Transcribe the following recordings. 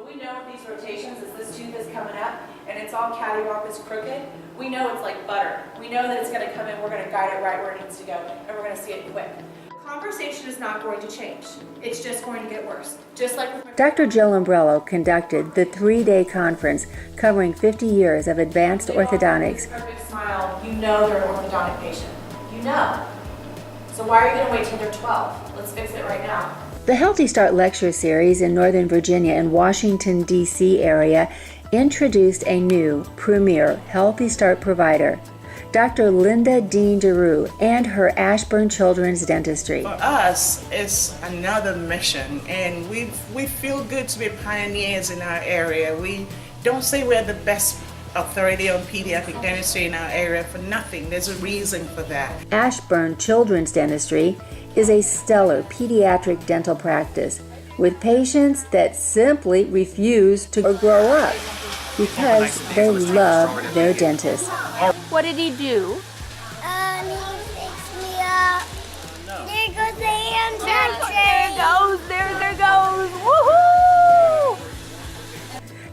We know with these rotations, as this tooth is coming up and it's all cattywampus crooked, we know it's like butter. We know that it's going to come in, we're going to guide it right where it needs to go, and we're going to see it quick. Conversation is not going to change. It's just going to get worse. Just like with Dr. Jill Ombrello conducted the 3-day conference covering 50 years of advanced orthodontics. Perfect smile, you know they're an orthodontic patient. You know. So why are you going to wait till they're 12? Let's fix it right now. The HealthyStart Lecture Series in Northern Virginia and Washington, D.C. area introduced a new premier HealthyStart provider, Dr. Lynda Dean-Duru and her Ashburn Children's Dentistry. For us, it's another mission, and we feel good to be pioneers in our area. We don't say we're the best authority on pediatric dentistry in our area for nothing. There's a reason for that. Ashburn Children's Dentistry is a stellar pediatric dental practice with patients that simply refuse to grow up because they love their dentist. What did he do? He fixed me up. There goes the answer. There goes. Woohoo!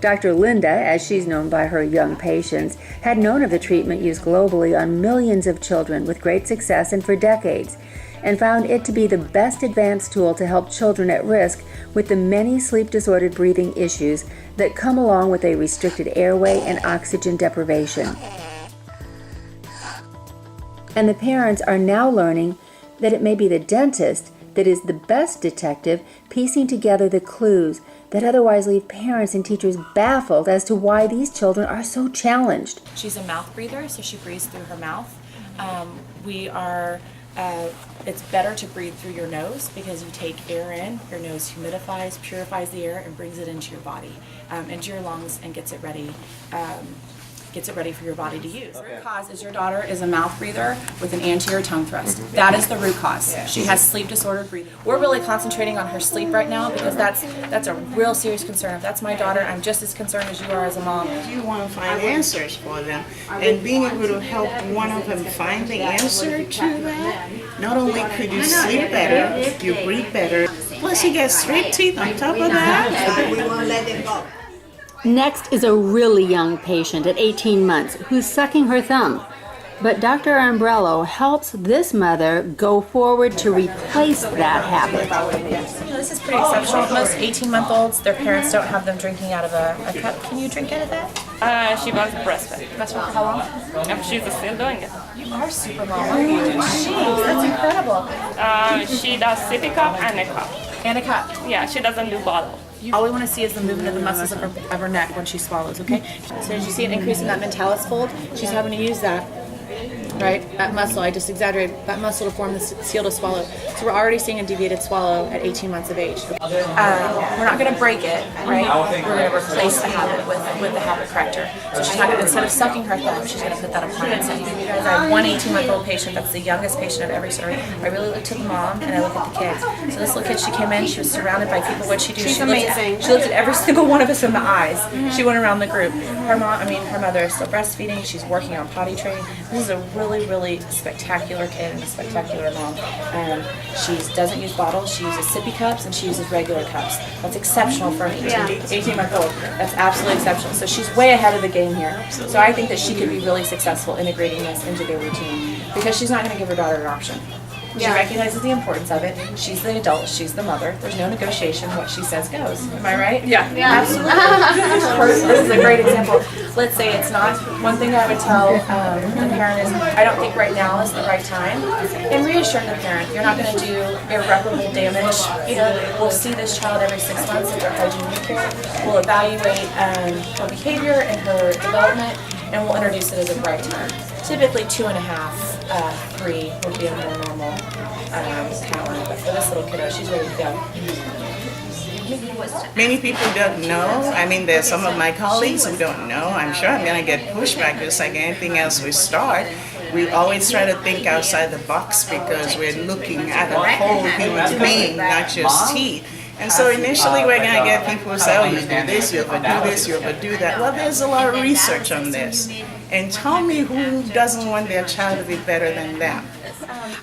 Dr. Lynda, as she's known by her young patients, had known of the treatment used globally on millions of children with great success and for decades, and found it to be the best advanced tool to help children at risk with the many sleep-disordered breathing issues that come along with a restricted airway and oxygen deprivation. And the parents are now learning that it may be the dentist that is the best detective piecing together the clues that otherwise leave parents and teachers baffled as to why these children are so challenged. She's a mouth breather, so she breathes through her mouth. It's better to breathe through your nose because you take air in, your nose humidifies, purifies the air, and brings it into your body, into your lungs, and gets it ready for your body to use. The root cause is your daughter is a mouth breather with an anterior tongue thrust. That is the root cause. She has sleep disordered breathing. We're really concentrating on her sleep right now because that's a real serious concern. If that's my daughter, I'm just as concerned as you are as a mom. You want to find answers for them, and being able to help one of them find the answer to that, not only could you sleep better, you breathe better, plus you get straight teeth on top of that. We won't let them go. Next is a really young patient at 18 months who's sucking her thumb. But Dr. Ombrello helps this mother go forward to replace that habit. This is pretty exceptional. Most 18-month-olds, their parents don't have them drinking out of a cup. Can you drink out of that? She was breastfed. Breastfed for how long? She's still doing it. You are super mom, aren't you? Jeez, that's incredible. She does sippy cup and a cup. And a cup. Yeah, she doesn't do bottle. All we want to see is the movement of the muscles of her neck when she swallows, okay? So as you see an increase in that mentalis fold, she's having to use that, right? That muscle, I just exaggerated, that muscle to form the seal to swallow. So we're already seeing a deviated swallow at 18 months of age. We're not going to break it, right? We're going to replace the habit with the habit corrector. So she's not going to, instead of sucking her thumb, she's going to put that appliance in. You guys, I have one 18-month-old patient, that's the youngest patient I've ever served. I really looked at the mom and I looked at the kids. So this little kid, she came in, she was surrounded by people. What'd she do? She's amazing. She looked at every single one of us in the eyes. She went around the group. Her mother is still breastfeeding. She's working on potty training. This is a really, really spectacular kid and a spectacular mom. She doesn't use bottles, she uses sippy cups, and she uses regular cups. That's exceptional for an 18-month-old. That's absolutely exceptional. So she's way ahead of the game here. So I think that she could be really successful integrating this into their routine because she's not going to give her daughter an option. She recognizes the importance of it. She's the adult, she's the mother. There's no negotiation. What she says goes. Am I right? Yeah. Absolutely. This is a great example. Let's say it's not. One thing I would tell the parent is, I don't think right now is the right time. And reassure the parent, you're not going to do irreparable damage. We'll see this child every 6 months at their hygiene care. We'll evaluate her behavior and her development, and we'll introduce it as a bright time. Typically 2.5, 3 would be a more normal talent, but for this little kiddo, she's ready to go. Many people don't know. I mean, there's some of my colleagues who don't know. I'm sure I'm going to get pushback just like anything else we start. We always try to think outside the box because we're looking at a whole human being, not just teeth. And so initially we're going to get people who say, oh, you do this, you overdo this, you overdo that. Well, there's a lot of research on this. And tell me who doesn't want their child to be better than them.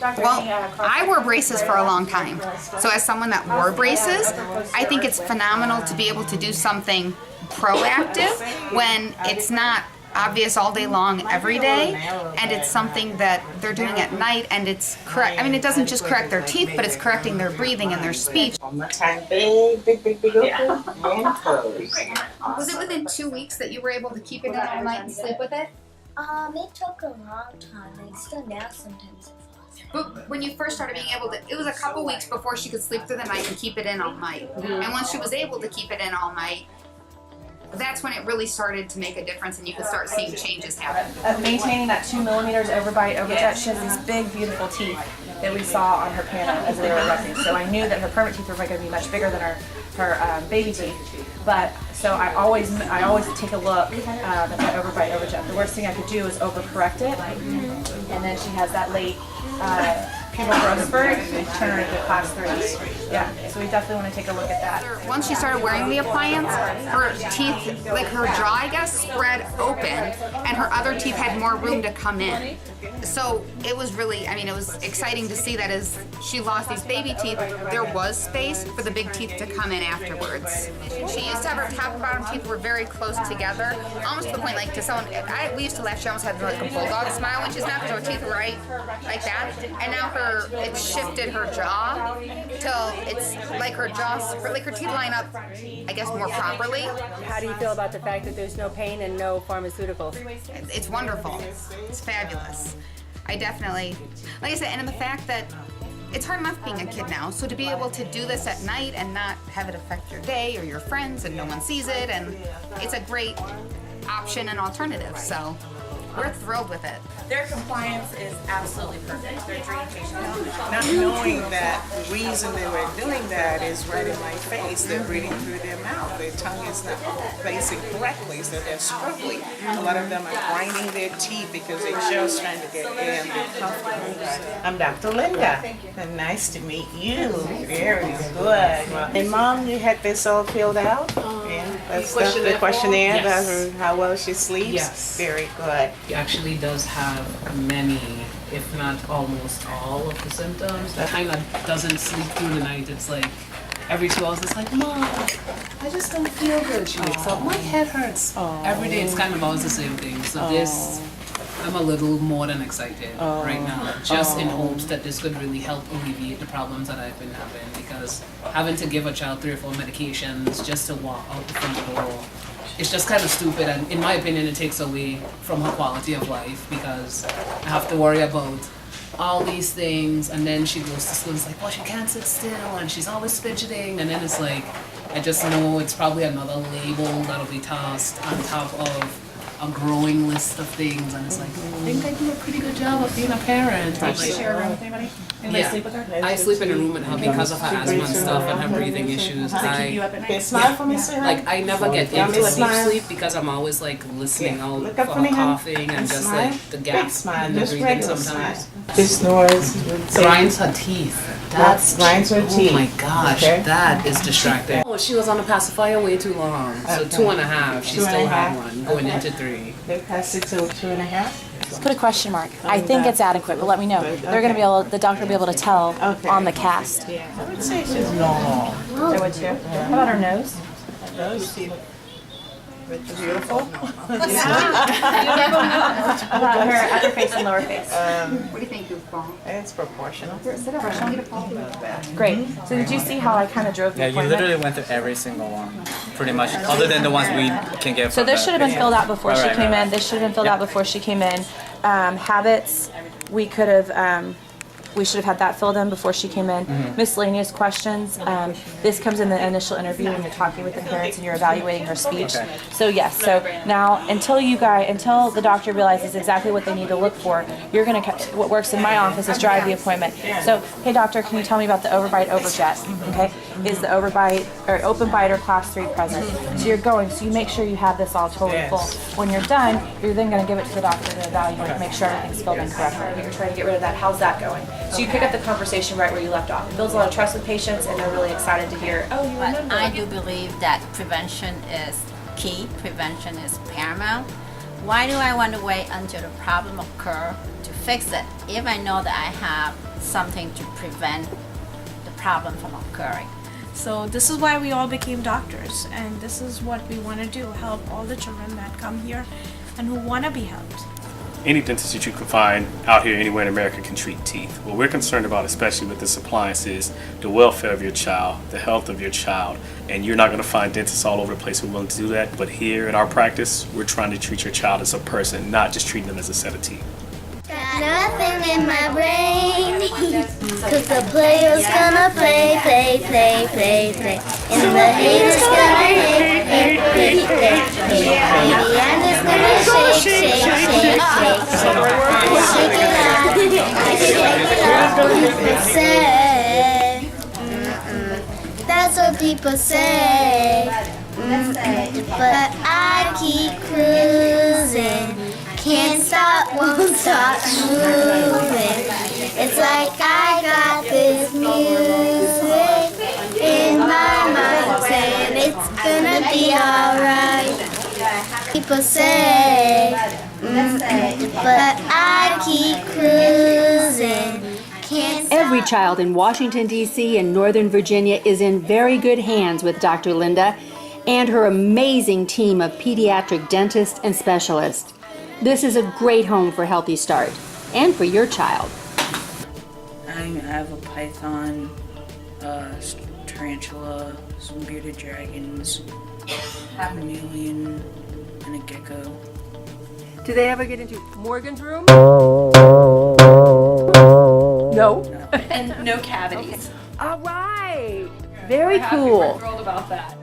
Well, I wore braces for a long time. So as someone that wore braces, I think it's phenomenal to be able to do something proactive when it's not obvious all day long every day, and it's something that they're doing at night, and it's correct. I mean, it doesn't just correct their teeth, but it's correcting their breathing and their speech. One more time, big open, and close. Was it within 2 weeks that you were able to keep it in all night and sleep with it? It took a long time, and still now sometimes it falls. But when you first started being able to, it was a couple weeks before she could sleep through the night and keep it in all night. And once she was able to keep it in all night, that's when it really started to make a difference, and you could start seeing changes happen. Maintaining that 2 millimeters overbite overjet, she has these big, beautiful teeth that we saw on her panel as they were erecting. So I knew that her permanent teeth were going to be much bigger than her baby teeth. But so I always take a look at that overbite overjet. The worst thing I could do is overcorrect it, and then she has that late pupil growth spurt, turn her into class 3. Yeah, so we definitely want to take a look at that. Once she started wearing the appliance, her teeth, like her jaw, I guess, spread open, and her other teeth had more room to come in. So it was really, I mean, it was exciting to see that as she lost these baby teeth, there was space for the big teeth to come in afterwards. She used to have her top and bottom teeth were very close together, almost to the point like to someone, we used to laugh, she almost had like a bulldog smile when she's not, because her teeth were right like that. And now it shifted her jaw till it's like her jaw, like her teeth line up, I guess, more properly. How do you feel about the fact that there's no pain and no pharmaceuticals? It's wonderful. It's fabulous. I definitely, like I said, and the fact that it's hard enough being a kid now, so to be able to do this at night and not have it affect your day or your friends and no one sees it, and it's a great option and alternative, so we're thrilled with it. Their compliance is absolutely perfect. They're dream patients. Not knowing that the reason they were doing that is right in my face. They're breathing through their mouth. Their tongue is not placing correctly, so they're struggling. A lot of them are grinding their teeth because they're just trying to get in and get comfortable. I'm Dr. Lynda. And nice to meet you. Very good. And Mom, you had this all filled out? Yeah, that's the questionnaire about how well she sleeps? Yes. Very good. He actually does have many, if not almost all of the symptoms. That kind of doesn't sleep through the night. It's like every 2 hours it's like, Mom, I just don't feel good. She wakes up, my head hurts. Every day it's kind of always the same thing. So this, I'm a little more than excited right now, just in hopes that this could really help alleviate the problems that I've been having, because having to give a child 3 or 4 medications just to walk out the front door, it's just kind of stupid, and in my opinion it takes away from her quality of life, because I have to worry about all these things, and then she goes to school and it's like, well, she can't sit still and she's always fidgeting, and then it's like, I just know it's probably another label that'll be tossed on top of a growing list of things, and it's like, I think I do a pretty good job of being a parent. Does she share a room with anybody? Anybody sleep with her? I sleep in a room with her because of her asthma and stuff and her breathing issues. Does it keep you up at night? Smile for me, sweetheart. Like, I never get into deep sleep because I'm always like listening out Look for up for her me, honey. coughing and just Smile. like the Big gap smile. in the Just breathing regular sometimes. smile. She snores. Grinds her teeth. That's Grinds her teeth. Oh my gosh, Okay. that is distracting. Oh, she was on a pacifier way too long. So Okay. 2.5. She 2.5. still had one going Okay. into 3. They passed it to 2.5. Let's put a question mark. I think it's adequate, but let me know. They're going to be able, the doctor will be able to tell on the cast. Yeah, I would say she's normal. I would too. How about her nose? Those teeth. Beautiful. How about her upper face and lower face? What do you think, Goofball? It's proportional. Great. So did you see how I kind of drove the Yeah, you appointment? literally went through every single one, pretty much, other than the ones we can get So from this the should have been patient. filled out before she Alright, came right. in. This should have been filled out before she came in. Habits, we could have, we should have had that filled in before she came in. Miscellaneous questions, this comes in the initial interview when you're talking with the parents and you're evaluating her speech. Okay. So yes, so now until the doctor realizes exactly what they need to look for, you're gonna, what works in my office is drive the appointment. So, hey doctor, can you tell me about the overbite overjet? Okay, is the overbite or open bite or class 3 present? So you're going, so you make sure you have this all totally full. When you're done, you're then gonna give it to the doctor to evaluate, make sure everything's filled in correctly. You're trying to get rid of that. How's that going? So you pick up the conversation right where you left off. It builds a lot of trust with patients, and they're really excited to hear, oh, you But remember. I do believe that prevention is key. Prevention is paramount. Why do I want to wait until the problem occurs to fix it if I know that I have something to prevent the problem from occurring? So this is why we all became doctors, and this is what we want to do, help all the children that come here and who want to be helped. Any dentist that you can find out here anywhere in America can treat teeth. What we're concerned about, especially with this appliance, is the welfare of your child, the health of your child. And you're not going to find dentists all over the place who are willing to do that. But here in our practice, we're trying to treat your child as a person, not just treating them as a set of teeth. Got nothing in my brain, cause the player's gonna play. And the hater's gonna hate. I'm just gonna shake it out. That's what people say. But I keep cruising. Can't stop, won't stop moving. It's like I got this music in my mind saying it's gonna be alright. People say, but I keep cruising. Every child in Washington, D.C. and Northern Virginia is in very good hands with Dr. Lynda and her amazing team of pediatric dentists and specialists. This is a great home for Healthy Start and for your child. I have a python, tarantula, some bearded dragons, a chameleon, and a gecko. Do they ever get into Morgan's room? No. And no cavities. All right. Very cool. We're thrilled about that.